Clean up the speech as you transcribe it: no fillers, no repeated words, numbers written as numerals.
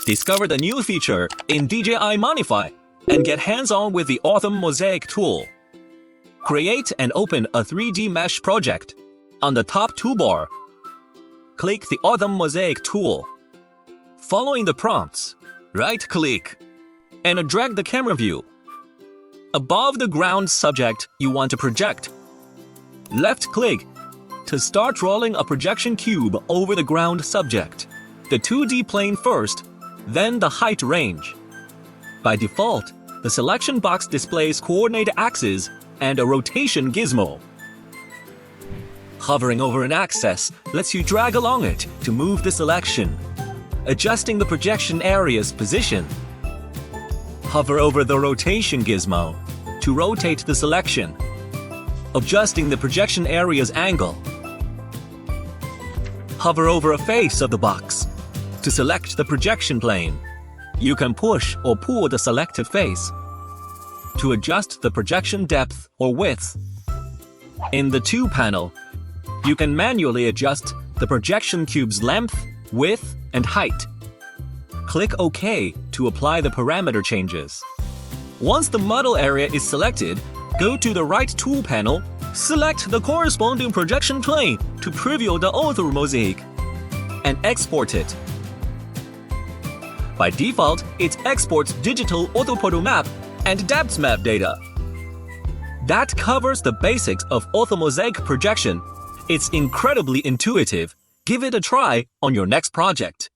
Discover the new feature in DJI Modify and get hands-on with the Orthomosaic tool. Create and open a 3D mesh project. On the top toolbar, click the Orthomosaic tool. Following the prompts, right-click and drag the camera view above the ground subject you want to project. Left-click to start rolling a projection cube over the ground subject. The 2D plane first, then the height range. By default, the selection box displays coordinate axes and a rotation gizmo. Hovering over an axis lets you drag along it to move the selection, adjusting the projection area's position. Hover over the rotation gizmo to rotate the selection, adjusting the projection area's angle. Hover over a face of the box to select the projection plane. You can push or pull the selected face to adjust the projection depth or width. In the 2 panel, you can manually adjust the projection cube's length, width, and height. Click OK to apply the parameter changes. Once the model area is selected, go to the right tool panel, select the corresponding projection plane to preview the Orthomosaic, and export it. By default, it exports digital Orthophoto map and depth map data. That covers the basics of Orthomosaic projection. It's incredibly intuitive. Give it a try on your next project.